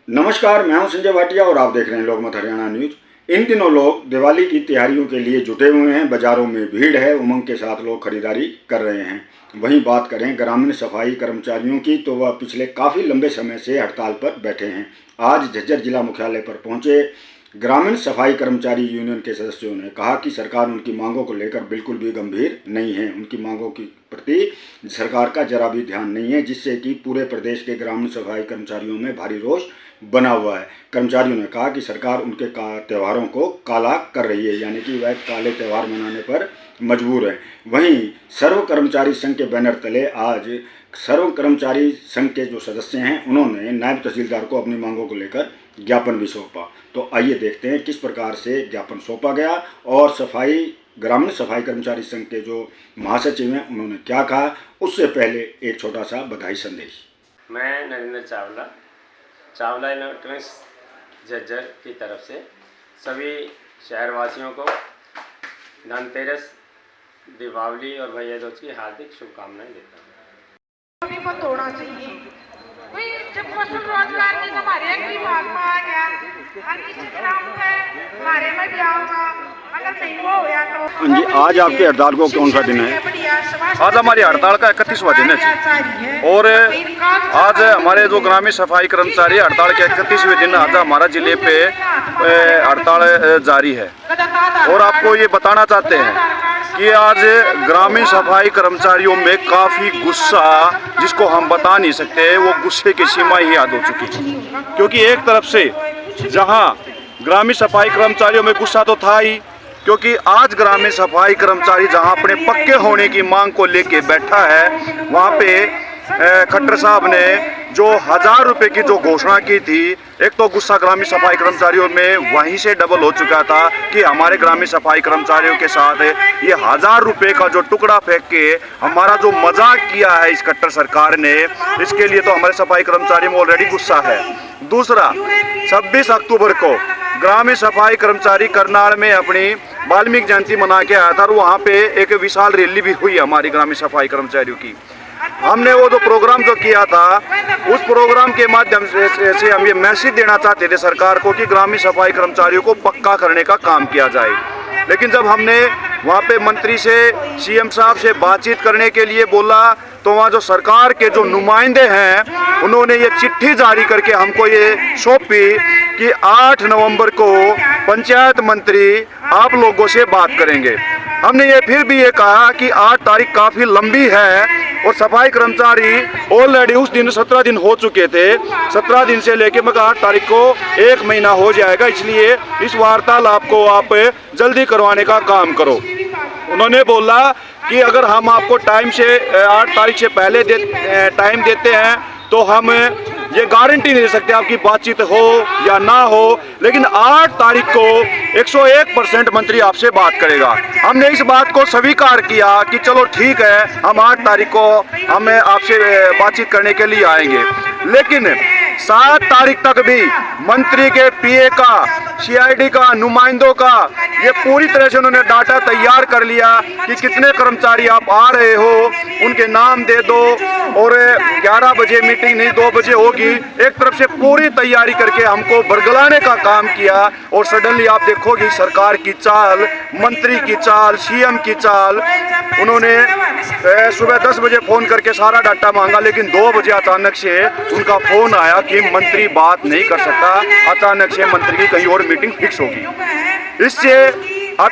नमस्कार, मैं हूं संजय भाटिया और आप देख रहे हैं लोकमत हरियाणा न्यूज। इन दिनों लोग दिवाली की तैयारियों के लिए जुटे हुए हैं। बाजारों में भीड़ है, उमंग के साथ लोग खरीदारी कर रहे हैं। वहीं बात करें ग्रामीण सफाई कर्मचारियों की तो वह पिछले काफ़ी लंबे समय से हड़ताल पर बैठे हैं। आज झज्जर जिला मुख्यालय पर पहुंचे ग्रामीण सफाई कर्मचारी यूनियन के सदस्यों ने कहा कि सरकार उनकी मांगों को लेकर बिल्कुल भी गंभीर नहीं है। उनकी मांगों के प्रति सरकार का जरा भी ध्यान नहीं है, जिससे कि पूरे प्रदेश के ग्रामीण सफाई कर्मचारियों में भारी रोष बना हुआ है। कर्मचारियों ने कहा कि सरकार उनके त्योहारों को काला कर रही है, यानी कि वह काले त्यौहार मनाने पर मजबूर है। वहीं सर्व कर्मचारी संघ के बैनर तले आज सर्व कर्मचारी संघ के जो सदस्य हैं उन्होंने नायब तहसीलदार को अपनी मांगों को लेकर ज्ञापन भी सौंपा। तो आइए देखते हैं किस प्रकार से ज्ञापन सौंपा गया और ग्रामीण सफाई कर्मचारी संघ के जो महासचिव हैं उन्होंने क्या कहा। उससे पहले एक छोटा सा बधाई संदेश। मैं नरेंद्र चावला इलेक्ट्रॉनिक्स झज्जर की तरफ से सभी शहरवासियों को धनतेरस, दीपावली और भैया दूज की हार्दिक शुभकामनाएं देता हूँ। सभी को तोड़ना चाहिए। कोई जब फसल रोजगार नहीं तो हमारे यहाँ की महात्मा आ गया, हमारे में भी आओगा, अगर नहीं वो हो या तो। जी, आज आपकी हड़ताल को कौन सा दिन है? आज हमारी हड़ताल का 31वां दिन है और आज हमारे जो ग्रामीण सफाई कर्मचारी हड़ताल के 31वें दिन आज हमारा जिले पे हड़ताल जारी है। और आपको ये बताना चाहते हैं कि आज ग्रामीण सफाई कर्मचारियों में काफ़ी गुस्सा, जिसको हम बता नहीं सकते, वो गुस्से की सीमा ही याद हो चुकी है। क्योंकि एक तरफ से जहां ग्रामीण सफाई कर्मचारियों में गुस्सा तो था ही, क्योंकि आज ग्रामीण सफाई कर्मचारी जहां अपने पक्के होने की मांग को लेके बैठा है, वहां पे खट्टर साहब ने जो 1000 रुपये की जो घोषणा की थी, एक तो गुस्सा ग्रामीण सफाई कर्मचारियों में वहीं से डबल हो चुका था कि हमारे ग्रामीण सफाई कर्मचारियों के साथ ये 1000 रुपये का जो टुकड़ा फेंक के हमारा जो मजाक किया है इस खट्टर सरकार ने, इसके लिए तो हमारे सफाई कर्मचारी में ऑलरेडी गुस्सा है। दूसरा, 26 अक्टूबर को ग्रामीण सफाई कर्मचारी करनाल में अपनी वाल्मीकि जयंती मना के आया था और वहाँ पे एक विशाल रैली भी हुई हमारी ग्रामीण सफाई कर्मचारियों की। हमने वो जो प्रोग्राम जो किया था, उस प्रोग्राम के माध्यम से हम ये मैसेज देना चाहते थे सरकार को कि ग्रामीण सफाई कर्मचारियों को पक्का करने का काम किया जाए। लेकिन जब हमने वहाँ पे मंत्री से, सीएम साहब से बातचीत करने के लिए बोला, तो वहाँ जो सरकार के जो नुमाइंदे हैं उन्होंने ये चिट्ठी जारी करके हमको ये सौंपी कि 8 नवंबर को पंचायत मंत्री आप लोगों से बात करेंगे। हमने ये फिर भी ये कहा कि 8 तारीख काफ़ी लंबी है और सफाई कर्मचारी ऑलरेडी उस दिन 17 दिन हो चुके थे। 17 दिन से लेके मगर 8 तारीख को 1 महीना हो जाएगा, इसलिए इस वार्तालाप को आप जल्दी करवाने का काम करो। उन्होंने बोला कि अगर हम आपको टाइम से 8 तारीख से पहले टाइम देते हैं तो हम ये गारंटी नहीं दे सकते आपकी बातचीत हो या ना हो, लेकिन 8 तारीख को 101% मंत्री आपसे बात करेगा। हमने इस बात को स्वीकार किया कि चलो ठीक है, हम 8 तारीख को हम आपसे बातचीत करने के लिए आएंगे। लेकिन 7 तारीख तक भी मंत्री के पीए का, सीआईडी का, नुमाइंदों का ये पूरी तरह से उन्होंने डाटा तैयार कर लिया कि कितने कर्मचारी आप आ रहे हो, उनके नाम दे दो और 11 बजे मीटिंग नहीं 2 बजे होगी। एक तरफ से पूरी तैयारी करके हमको बरगलाने का काम किया और सडनली आप देखोगी सरकार की चाल, मंत्री की चाल, सीएम की चाल। उन्होंने सुबह 10 बजे फ़ोन करके सारा डाटा मांगा, लेकिन 2 बजे अचानक से उनका फ़ोन आया कि मंत्री बात नहीं कर सकता, अचानक से मंत्री की कहीं और मीटिंग फिक्स होगी। इससे अब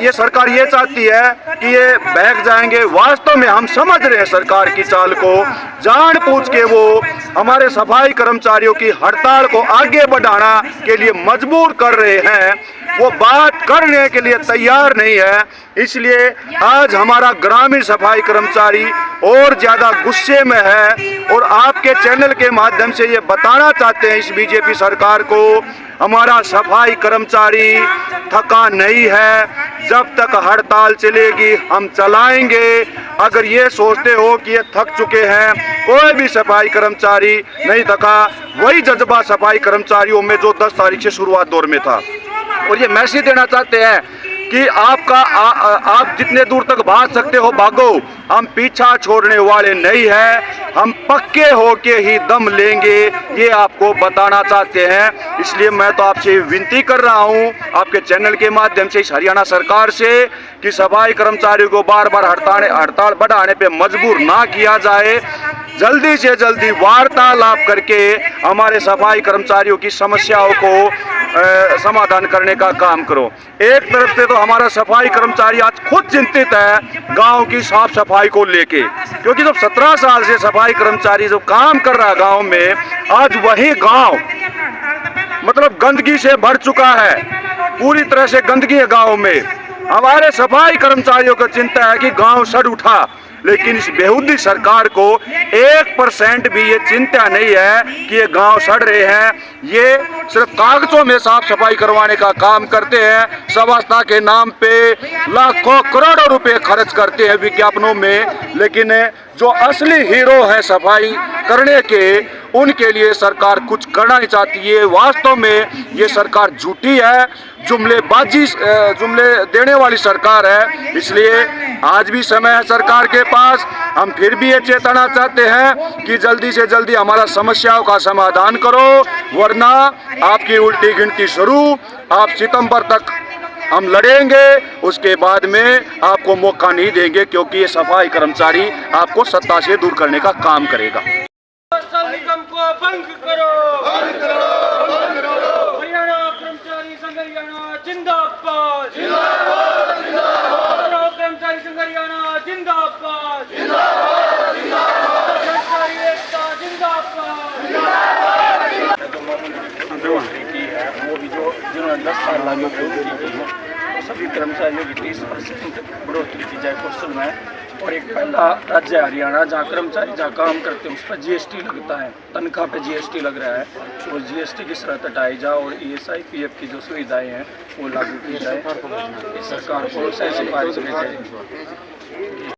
ये सरकार ये चाहती है कि ये बहक जाएंगे। वास्तव में हम समझ रहे हैं सरकार की चाल को, जानबूझ के वो हमारे सफाई कर्मचारियों की हड़ताल को आगे बढ़ाना के लिए मजबूर कर रहे हैं, वो बात करने के लिए तैयार नहीं है। इसलिए आज हमारा ग्रामीण सफाई कर्मचारी और ज़्यादा गुस्से में है और आपके चैनल के माध्यम से ये बताना चाहते हैं इस बीजेपी सरकार को, हमारा सफाई कर्मचारी थका नहीं है। जब तक हड़ताल चलेगी हम चलाएंगे। अगर ये सोचते हो कि ये थक चुके हैं, कोई भी सफाई कर्मचारी नहीं थका। वही जज्बा सफाई कर्मचारियों में जो 10 तारीख से शुरुआत दौर में था। और ये मैसेज देना चाहते हैं कि आप जितने दूर तक भाग सकते हो भागो, हम पीछा छोड़ने वाले नहीं हैं, हम पक्के होके ही दम लेंगे, ये आपको बताना चाहते हैं। इसलिए मैं तो आपसे विनती कर रहा हूं आपके चैनल के माध्यम से इस हरियाणा सरकार से कि सफाई कर्मचारियों को बार बार हड़ताल बढ़ाने पे मजबूर ना किया जाए, जल्दी से जल्दी वार्तालाप करके हमारे सफाई कर्मचारियों की समस्याओं को समाधान करने का काम करो। एक तरफ से तो हमारा सफाई कर्मचारी आज खुद चिंतित है गांव की साफ सफाई को लेके, क्योंकि जब 17 साल से सफाई कर्मचारी जो काम कर रहा है गांव में, आज वही गांव मतलब गंदगी से भर चुका है, पूरी तरह से गंदगी है गांव में। हमारे सफाई कर्मचारियों को चिंता है कि गांव सड़ उठा, लेकिन इस बेहूदी सरकार को 1% भी ये चिंता नहीं है कि ये गांव सड़ रहे हैं। ये सिर्फ कागजों में साफ सफाई करवाने का काम करते हैं, स्वास्थ्य के नाम पे लाखों करोड़ों रुपए खर्च करते हैं विज्ञापनों में, लेकिन जो असली हीरो है सफाई करने के, उनके लिए सरकार कुछ करना नहीं चाहती है। वास्तव में ये सरकार झूठी है, जुमले देने वाली सरकार है। इसलिए आज भी समय है सरकार के पास, हम फिर भी ये चेताना चाहते हैं कि जल्दी से जल्दी हमारा समस्याओं का समाधान करो, वरना आपकी उल्टी गिनती शुरू। आप सितंबर तक हम लड़ेंगे, उसके बाद में आपको मौका नहीं देंगे, क्योंकि ये सफाई कर्मचारी आपको सत्ता से दूर करने का काम करेगा। निगम को बंद करो, हरियाणा कर्मचारी संघ हरियाणा जिंदाबाद, कर्मचारी संघ हरियाणा जिंदाबाद, कर्मचारी एकता जिंदाबाद। की है वो भी जिन्होंने 10 साल लागू सभी कर्मचारियों की 30% बढ़ोतरी की जाए कौशल में। और एक पहला राज्य हरियाणा जहाँ कर्मचारी जहाँ काम करते हैं उस पर GST लगता है, तनख्वाह पे GST लग रहा है, तो GST की शर्त हटाई जाए और ESI PF की जो सुविधाएं हैं वो लागू की जाए। सरकार को सिफारिश की जाए।